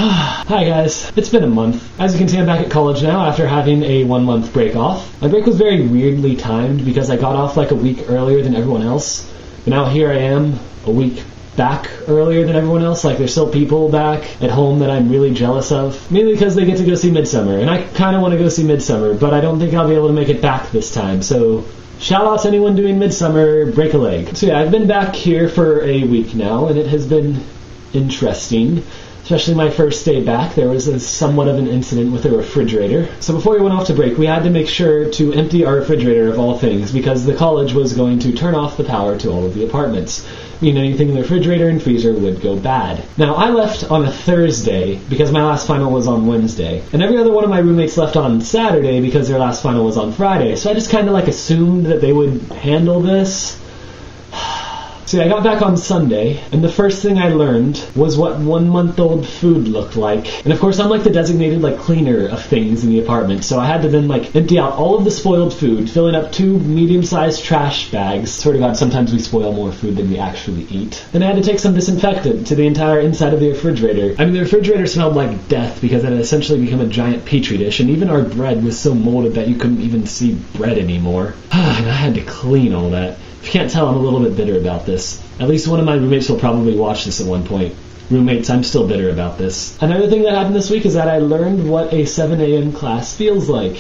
Hi guys, it's been a month. As you can see, I'm back at college now after having a 1-month break off. My break was very weirdly timed because I got off like a week earlier than everyone else. But now here I am, a week back earlier than everyone else. Like there's still people back at home that I'm really jealous of. Mainly because they get to go see Midsummer. And I kind of want to go see Midsummer, but I don't think I'll be able to make it back this time. So shout out to anyone doing Midsummer, break a leg. So yeah, I've been back here for a week now, and it has been interesting. Especially my first day back, there was somewhat of an incident with the refrigerator. So before we went off to break, we had to make sure to empty our refrigerator of all things because the college was going to turn off the power to all of the apartments. Meaning anything in the refrigerator and freezer would go bad. Now, I left on a Thursday because my last final was on Wednesday. And every other one of my roommates left on Saturday because their last final was on Friday. So I just kind of assumed that they would handle this. See, I got back on Sunday, and the first thing I learned was what 1-month-old food looked like. And of course, I'm the designated cleaner of things in the apartment, so I had to then empty out all of the spoiled food, filling up 2 medium-sized trash bags. Swear to God, sometimes we spoil more food than we actually eat. Then I had to take some disinfectant to the entire inside of the refrigerator. I mean, the refrigerator smelled like death because it had essentially become a giant petri dish, and even our bread was so molded that you couldn't even see bread anymore. And I had to clean all that. If you can't tell, I'm a little bit bitter about this. At least one of my roommates will probably watch this at one point. Roommates, I'm still bitter about this. Another thing that happened this week is that I learned what a 7 a.m. class feels like.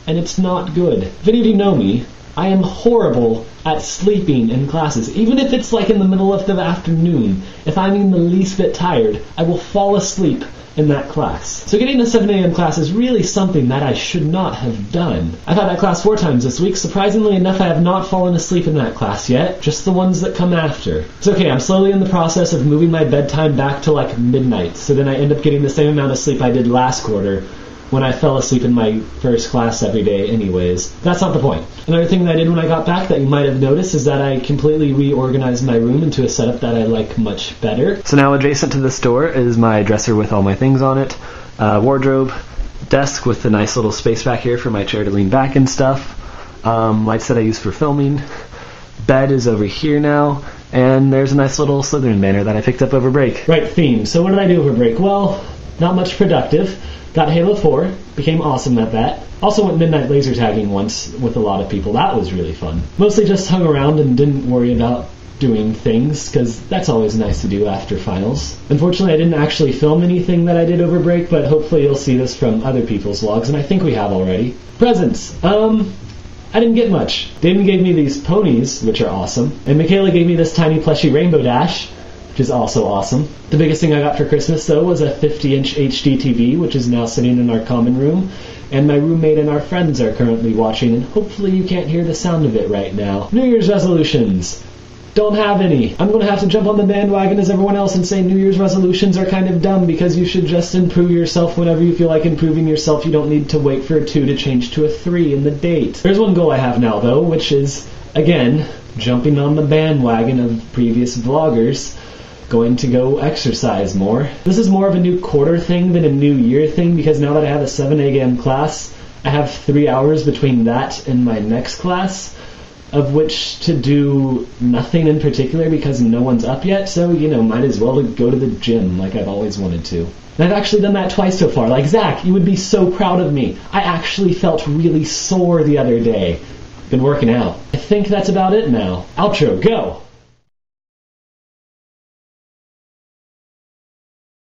And it's not good. If any of you know me, I am horrible at sleeping in classes. Even if it's in the middle of the afternoon, if I'm even the least bit tired, I will fall asleep in that class. So getting a 7 a.m. class is really something that I should not have done. I've had that class 4 times this week. Surprisingly enough, I have not fallen asleep in that class yet, just the ones that come after. It's okay, I'm slowly in the process of moving my bedtime back to midnight, so then I end up getting the same amount of sleep I did last quarter when I fell asleep in my first class every day anyways. That's not the point. Another thing that I did when I got back that you might have noticed is that I completely reorganized my room into a setup that I like much better. So now adjacent to this door is my dresser with all my things on it, wardrobe, desk with a nice little space back here for my chair to lean back and stuff, lights that I use for filming, bed is over here now, and there's a nice little Slytherin banner that I picked up over break. Right, theme. So what did I do over break? Well, not much productive. Got Halo 4, became awesome at that. Also went midnight laser tagging once with a lot of people. That was really fun. Mostly just hung around and didn't worry about doing things, because that's always nice to do after finals. Unfortunately, I didn't actually film anything that I did over break, but hopefully you'll see this from other people's vlogs, and I think we have already. Presents. I didn't get much. Damon gave me these ponies, which are awesome, and Michaela gave me this tiny plushie Rainbow Dash, which is also awesome. The biggest thing I got for Christmas, though, was a 50-inch HD TV, which is now sitting in our common room, and my roommate and our friends are currently watching, and hopefully you can't hear the sound of it right now. New Year's resolutions. Don't have any. I'm going to have to jump on the bandwagon as everyone else and say New Year's resolutions are kind of dumb because you should just improve yourself whenever you feel like improving yourself. You don't need to wait for a 2 to change to a 3 in the date. There's one goal I have now, though, which is, again, jumping on the bandwagon of previous vloggers. Going to go exercise more. This is more of a new quarter thing than a new year thing because now that I have a 7 a.m. class, I have 3 hours between that and my next class, of which to do nothing in particular because no one's up yet, so, might as well go to the gym like I've always wanted to. And I've actually done that twice so far. Zach, you would be so proud of me. I actually felt really sore the other day. Been working out. I think that's about it now. Outro, go!